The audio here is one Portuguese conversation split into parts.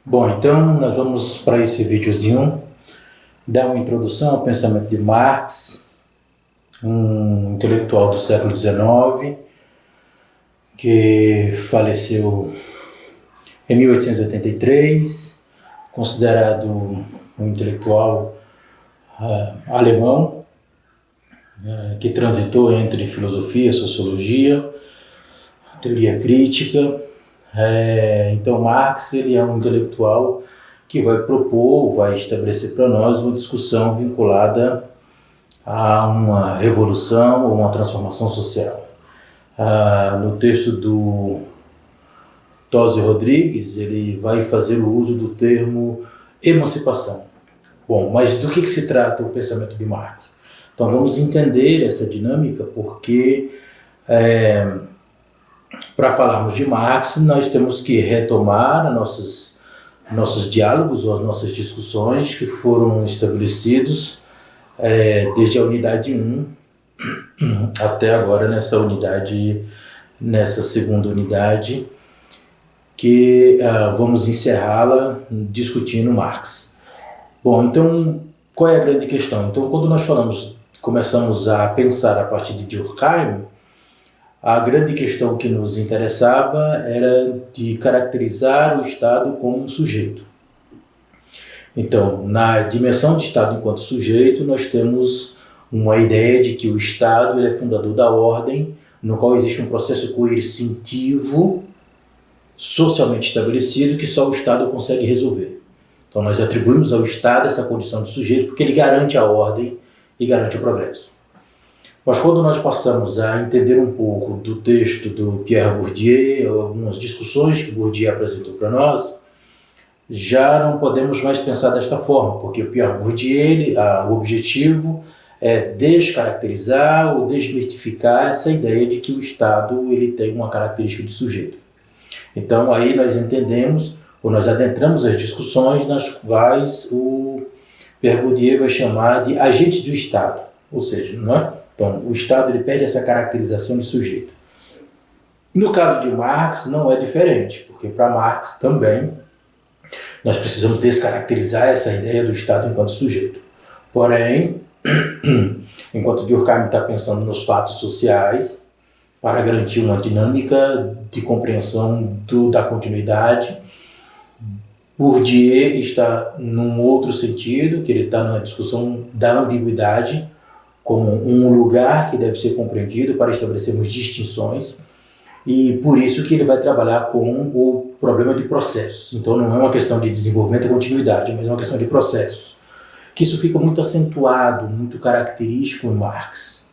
Bom, então nós vamos para esse videozinho dar uma introdução ao pensamento de Marx, um intelectual do século XIX que faleceu em 1883, considerado um intelectual alemão que transitou entre filosofia, sociologia, teoria crítica. Então Marx ele é um intelectual que vai propor, vai estabelecer para nós uma discussão vinculada a uma revolução ou uma transformação social. No texto do Tose Rodrigues, ele vai fazer o uso do termo emancipação. Bom, mas do que se trata o pensamento de Marx? Então vamos entender essa dinâmica porque para falarmos de Marx, nós temos que retomar nossos diálogos ou as nossas discussões que foram estabelecidos desde a unidade 1 até agora nessa segunda unidade, que vamos encerrá-la discutindo Marx. Bom, então, qual é a grande questão? Então, quando nós começamos a pensar a partir de Durkheim, a grande questão que nos interessava era de caracterizar o Estado como um sujeito. Então, na dimensão de Estado enquanto sujeito, nós temos uma ideia de que o Estado ele é fundador da ordem, no qual existe um processo coercitivo socialmente estabelecido que só o Estado consegue resolver. Então, nós atribuímos ao Estado essa condição de sujeito porque ele garante a ordem e garante o progresso. Mas quando nós passamos a entender um pouco do texto do Pierre Bourdieu, algumas discussões que Bourdieu apresentou para nós, já não podemos mais pensar desta forma, porque o Pierre Bourdieu, o objetivo é descaracterizar ou desmistificar essa ideia de que o Estado ele tem uma característica de sujeito. Então aí nós entendemos, ou nós adentramos as discussões nas quais o Pierre Bourdieu vai chamar de agentes do Estado, ou seja, não é? Então, o Estado ele perde essa caracterização de sujeito. No caso de Marx, não é diferente, porque para Marx também nós precisamos descaracterizar essa ideia do Estado enquanto sujeito. Porém, enquanto Durkheim está pensando nos fatos sociais, para garantir uma dinâmica de compreensão da continuidade, Bourdieu está num outro sentido, que ele está na discussão da ambiguidade, como um lugar que deve ser compreendido para estabelecermos distinções, e por isso que ele vai trabalhar com o problema de processos. Então não é uma questão de desenvolvimento e continuidade, mas é uma questão de processos. Que isso fica muito acentuado, muito característico em Marx,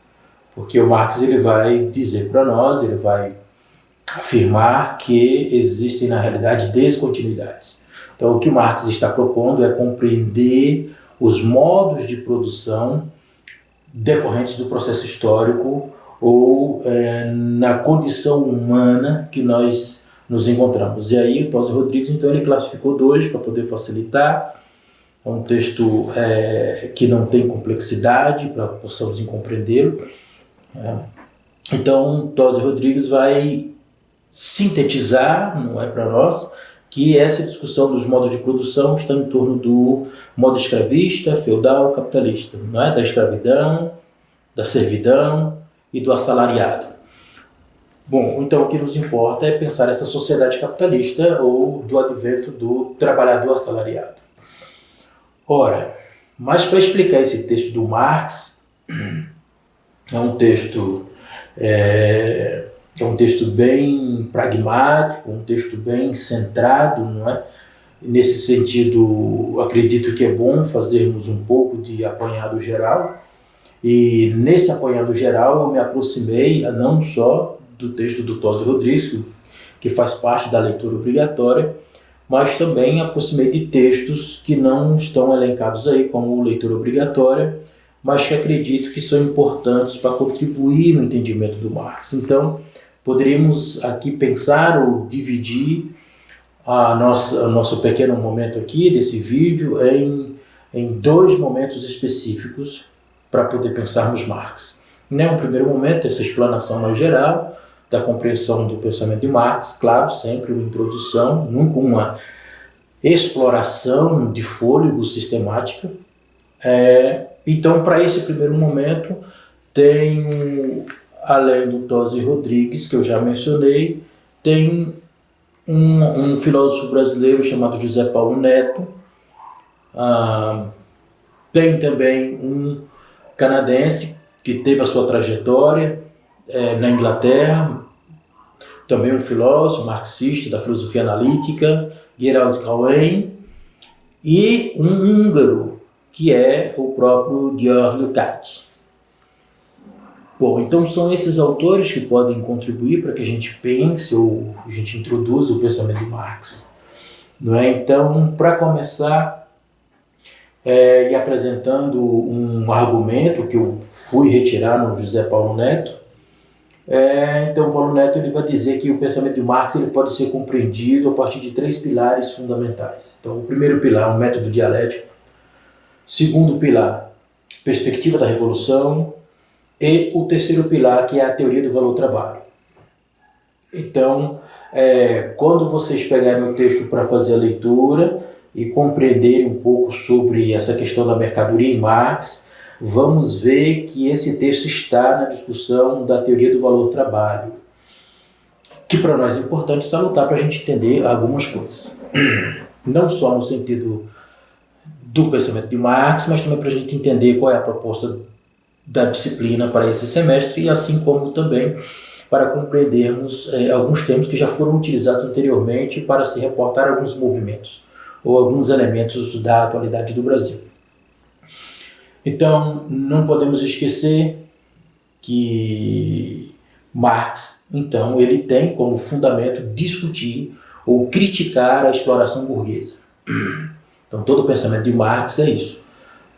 porque o Marx ele vai dizer para nós, ele vai afirmar que existem na realidade descontinuidades. Então o que Marx está propondo é compreender os modos de produção decorrentes do processo histórico ou na condição humana que nós nos encontramos. E aí o Tose Rodrigues, então, ele classificou dois para poder facilitar. É um texto que não tem complexidade para que possamos compreendê-lo. Então, Tose Rodrigues vai sintetizar, não é para nós, que essa discussão dos modos de produção está em torno do modo escravista, feudal, capitalista, não é? Da escravidão, da servidão e do assalariado. Bom, então o que nos importa é pensar essa sociedade capitalista ou do advento do trabalhador assalariado. Ora, mas para explicar esse texto do Marx, é um texto bem pragmático, um texto bem centrado, não é? Nesse sentido, acredito que é bom fazermos um pouco de apanhado geral, e nesse apanhado geral eu me aproximei não só do texto do Tose Rodrigues, que faz parte da leitura obrigatória, mas também aproximei de textos que não estão elencados aí como leitura obrigatória, mas que acredito que são importantes para contribuir no entendimento do Marx. Então, poderíamos aqui pensar ou dividir o nosso pequeno momento aqui desse vídeo em dois momentos específicos para poder pensarmos Marx. No primeiro momento, essa explanação mais geral da compreensão do pensamento de Marx, claro, sempre uma introdução, nunca uma exploração de fôlego sistemática. Então, para esse primeiro momento, tenho, além do Tosi Rodrigues, que eu já mencionei, tem um filósofo brasileiro chamado José Paulo Neto, tem também um canadense que teve a sua trajetória na Inglaterra, também um filósofo marxista da filosofia analítica, Gerald Cohen, e um húngaro, que é o próprio György Lukács. Bom, então são esses autores que podem contribuir para que a gente pense ou a gente introduza o pensamento de Marx. Não é? Então, para começar, e apresentando um argumento que eu fui retirar no José Paulo Neto, então Paulo Neto ele vai dizer que o pensamento de Marx ele pode ser compreendido a partir de 3 pilares fundamentais. Então, o primeiro pilar, o método dialético. Segundo pilar, perspectiva da revolução. E o terceiro pilar, que é a teoria do valor-trabalho. Então, quando vocês pegarem o texto para fazer a leitura e compreenderem um pouco sobre essa questão da mercadoria em Marx, vamos ver que esse texto está na discussão da teoria do valor-trabalho, que para nós é importante salutar para a gente entender algumas coisas. Não só no sentido do pensamento de Marx, mas também para a gente entender qual é a proposta da disciplina para esse semestre, e assim como também para compreendermos alguns termos que já foram utilizados anteriormente para se reportar alguns movimentos ou alguns elementos da atualidade do Brasil. Então, não podemos esquecer que Marx, então, ele tem como fundamento discutir ou criticar a exploração burguesa. Então, todo o pensamento de Marx é isso.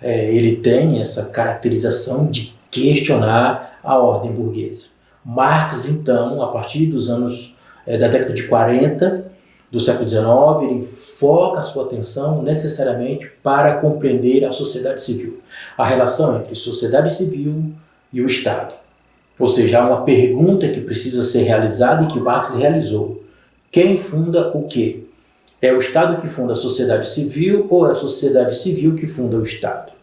Ele tem essa caracterização de questionar a ordem burguesa. Marx, então, a partir dos anos da década de 40 do século XIX, ele foca a sua atenção necessariamente para compreender a sociedade civil, a relação entre sociedade civil e o Estado. Ou seja, há uma pergunta que precisa ser realizada e que Marx realizou. Quem funda o quê? É o Estado que funda a sociedade civil ou é a sociedade civil que funda o Estado?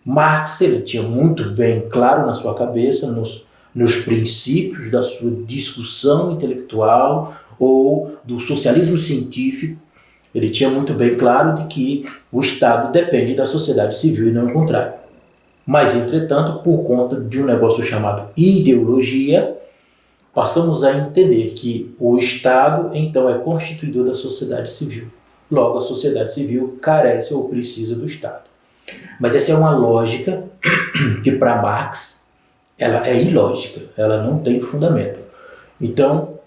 Marx ele tinha muito bem claro na sua cabeça, nos princípios da sua discussão intelectual ou do socialismo científico, ele tinha muito bem claro de que o Estado depende da sociedade civil e não o contrário. Mas, entretanto, por conta de um negócio chamado ideologia, passamos a entender que o Estado, então, é constituidor da sociedade civil. Logo, a sociedade civil carece ou precisa do Estado. Mas essa é uma lógica que, para Marx, ela é ilógica, ela não tem fundamento. Então,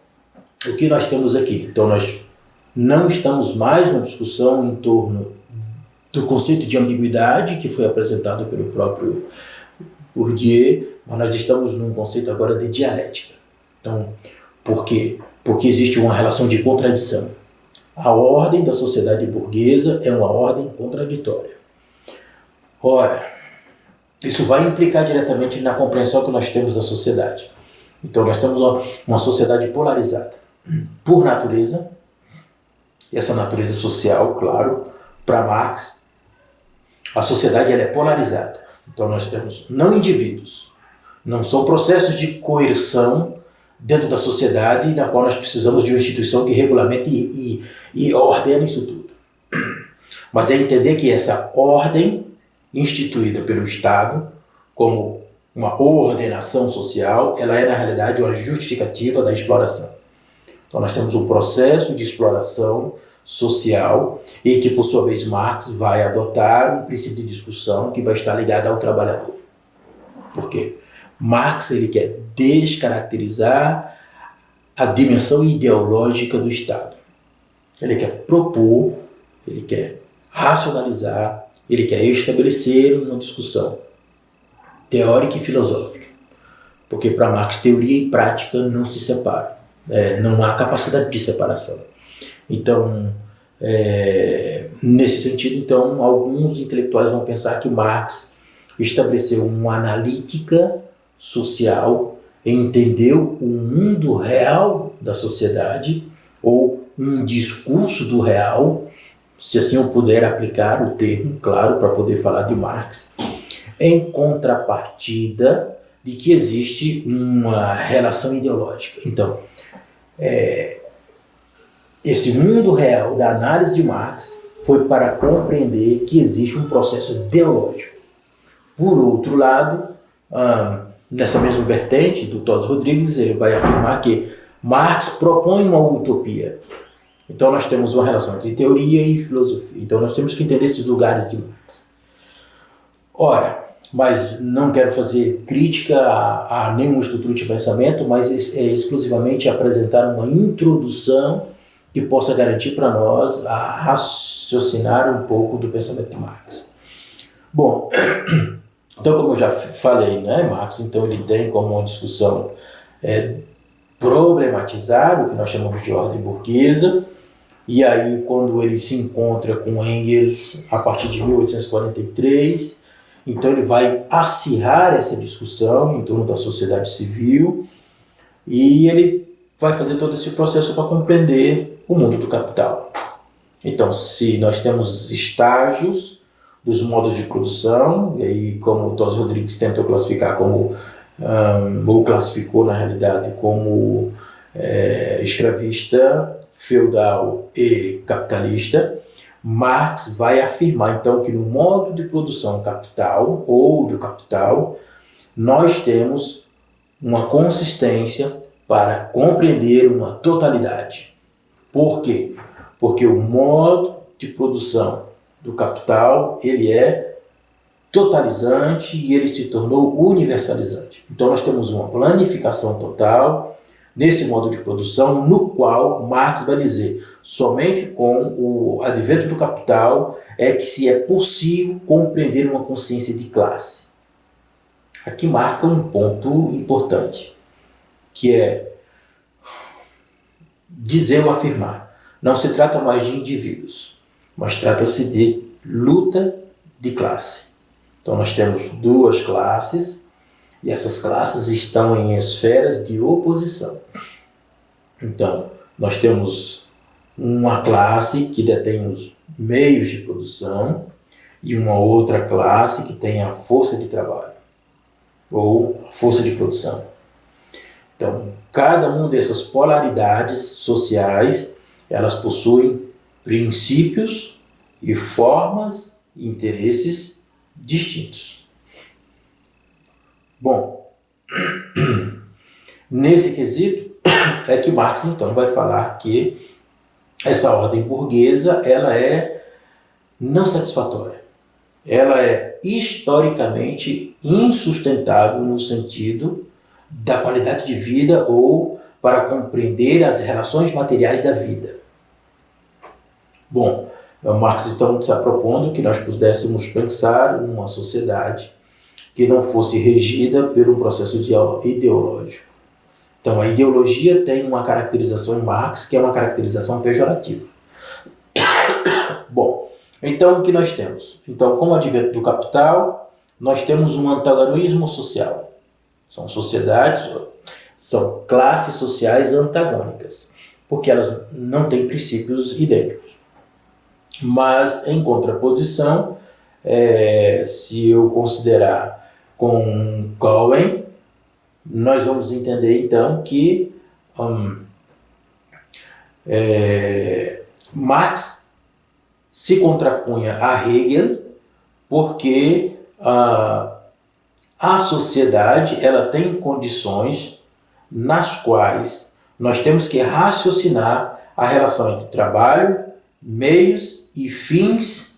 o que nós temos aqui? Então, nós não estamos mais na discussão em torno do conceito de ambiguidade que foi apresentado pelo próprio Bourdieu, mas nós estamos num conceito agora de dialética. Então, por quê? Porque existe uma relação de contradição. A ordem da sociedade burguesa é uma ordem contraditória. Ora, isso vai implicar diretamente na compreensão que nós temos da sociedade. Então, nós temos uma sociedade polarizada. Por natureza, e essa natureza social, claro, para Marx, a sociedade ela é polarizada. Então, nós temos não indivíduos, não são processos de coerção dentro da sociedade na qual nós precisamos de uma instituição que regulamente e ordene isso tudo. Mas é entender que essa ordem instituída pelo Estado como uma ordenação social, ela é na realidade uma justificativa da exploração. Então nós temos um processo de exploração social e que por sua vez Marx vai adotar um princípio de discussão que vai estar ligado ao trabalhador. Por quê? Marx ele quer descaracterizar a dimensão ideológica do Estado. Ele quer propor, ele quer racionalizar, ele quer estabelecer uma discussão teórica e filosófica. Porque para Marx, teoria e prática não se separam. Não há capacidade de separação. Então, nesse sentido, então, alguns intelectuais vão pensar que Marx estabeleceu uma analítica social, entendeu o mundo real da sociedade, ou um discurso do real, se assim eu puder aplicar o termo, claro, para poder falar de Marx, em contrapartida de que existe uma relação ideológica. Então, esse mundo real da análise de Marx foi para compreender que existe um processo ideológico. Por outro lado, nessa mesma vertente do Tos Rodrigues, ele vai afirmar que Marx propõe uma utopia. Então nós temos uma relação entre teoria e filosofia. Então nós temos que entender esses lugares de Marx. Ora, mas não quero fazer crítica a nenhuma estrutura de pensamento, mas exclusivamente apresentar uma introdução que possa garantir para nós a raciocinar um pouco do pensamento de Marx. Bom, então como eu já falei, né, Marx então ele tem como uma discussão problematizar o que nós chamamos de ordem burguesa, e aí quando ele se encontra com Engels a partir de 1843, então ele vai acirrar essa discussão em torno da sociedade civil e ele vai fazer todo esse processo para compreender o mundo do capital. Então, se nós temos estágios dos modos de produção, e aí como o Tos Rodrigues tentou classificar como, ou classificou na realidade como escravista, feudal e capitalista, Marx vai afirmar então que no modo de produção capital ou do capital, nós temos uma consistência para compreender uma totalidade. Por quê? Porque o modo de produção do capital, ele é totalizante e ele se tornou universalizante. Então nós temos uma planificação total nesse modo de produção, no qual Marx vai dizer, somente com o advento do capital é que se é possível compreender uma consciência de classe. Aqui marca um ponto importante, que é dizer ou afirmar. Não se trata mais de indivíduos, mas trata-se de luta de classe. Então nós temos duas classes, e essas classes estão em esferas de oposição. Então, nós temos uma classe que detém os meios de produção e uma outra classe que tem a força de trabalho, ou a força de produção. Então, cada uma dessas polaridades sociais, elas possuem princípios e formas e interesses distintos. Bom, nesse quesito é que Marx então vai falar que essa ordem burguesa ela é não satisfatória. Ela é historicamente insustentável no sentido da qualidade de vida ou para compreender as relações materiais da vida. Bom, Marx então está propondo que nós pudéssemos pensar uma sociedade que não fosse regida por um processo ideológico. Então, a ideologia tem uma caracterização em Marx, que é uma caracterização pejorativa. Bom, então o que nós temos? Então, com o advento do capital, nós temos um antagonismo social. São sociedades, são classes sociais antagônicas, porque elas não têm princípios idênticos. Mas, em contraposição, se eu considerar com Cohen, nós vamos entender então que Marx se contrapunha a Hegel porque a sociedade ela tem condições nas quais nós temos que raciocinar a relação entre trabalho, meios e fins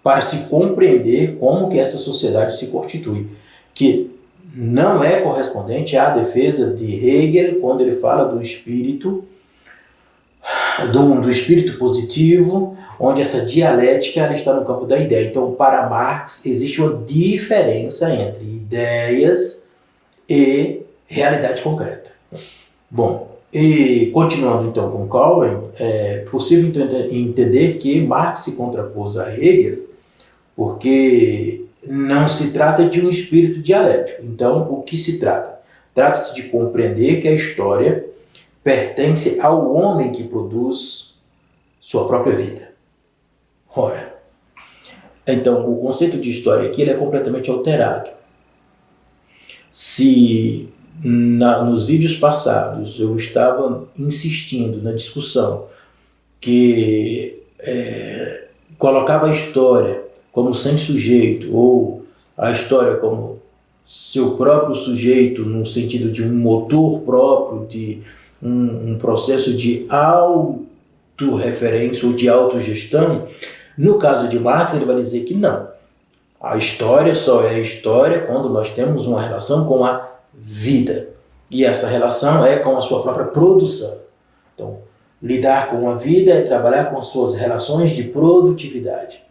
para se compreender como que essa sociedade se constitui, que não é correspondente à defesa de Hegel quando ele fala do espírito positivo, onde essa dialética ela está no campo da ideia. Então, para Marx, existe uma diferença entre ideias e realidade concreta. Bom, e continuando então com Cohen, é possível entender que Marx se contrapôs a Hegel porque não se trata de um espírito dialético. Então, o que se trata? Trata-se de compreender que a história pertence ao homem que produz sua própria vida. Ora, então o conceito de história aqui ele é completamente alterado. Se nos vídeos passados eu estava insistindo na discussão que colocava a história como sem sujeito ou a história como seu próprio sujeito no sentido de um motor próprio, de um processo de autorreferência ou de autogestão, no caso de Marx ele vai dizer que não. A história só é história quando nós temos uma relação com a vida. E essa relação é com a sua própria produção. Então, lidar com a vida é trabalhar com as suas relações de produtividade.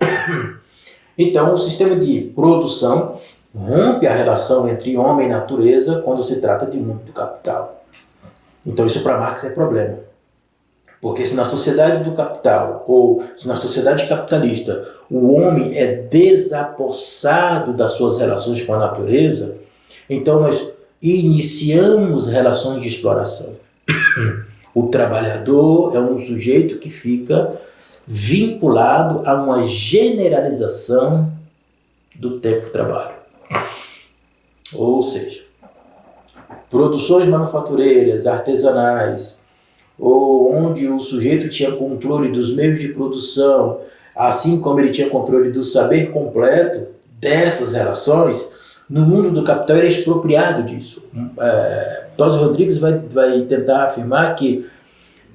Então, o sistema de produção rompe a relação entre homem e natureza quando se trata de mundo do capital. Então, isso para Marx é problema. Porque se na sociedade do capital, ou se na sociedade capitalista, o homem é desapossado das suas relações com a natureza, então nós iniciamos relações de exploração. O trabalhador é um sujeito que fica vinculado a uma generalização do tempo de trabalho. Ou seja, produções manufatureiras, artesanais, ou onde o sujeito tinha controle dos meios de produção, assim como ele tinha controle do saber completo dessas relações, no mundo do capital ele é expropriado disso. Tose Rodrigues vai tentar afirmar que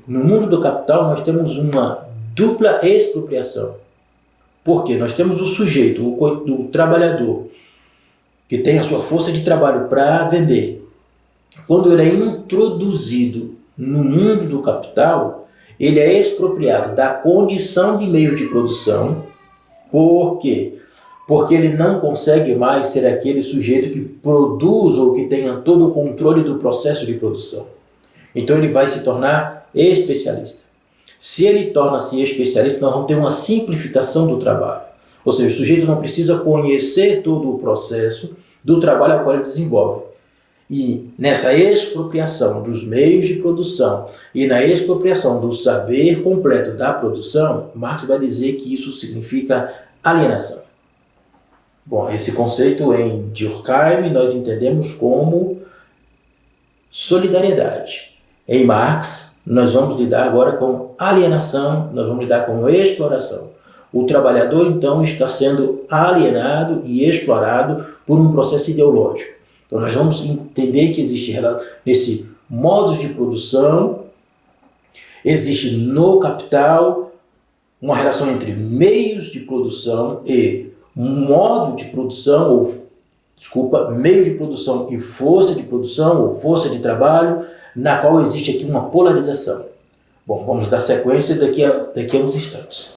no mundo do capital nós temos uma dupla expropriação. Por quê? Nós temos o sujeito, o trabalhador, que tem a sua força de trabalho para vender. Quando ele é introduzido no mundo do capital, ele é expropriado da condição de meio de produção. Por quê? Porque ele não consegue mais ser aquele sujeito que produz ou que tenha todo o controle do processo de produção. Então ele vai se tornar especialista. Se ele torna-se especialista, nós vamos ter uma simplificação do trabalho. Ou seja, o sujeito não precisa conhecer todo o processo do trabalho ao qual ele desenvolve. E nessa expropriação dos meios de produção e na expropriação do saber completo da produção, Marx vai dizer que isso significa alienação. Bom, esse conceito em Durkheim nós entendemos como solidariedade. Em Marx, nós vamos lidar agora com alienação, nós vamos lidar com exploração. O trabalhador, então, está sendo alienado e explorado por um processo ideológico. Então, nós vamos entender que existe nesse modos de produção, existe no capital uma relação entre meios de produção e modo de produção, meio de produção e força de produção ou força de trabalho, na qual existe aqui uma polarização. Bom, vamos dar sequência daqui a uns instantes.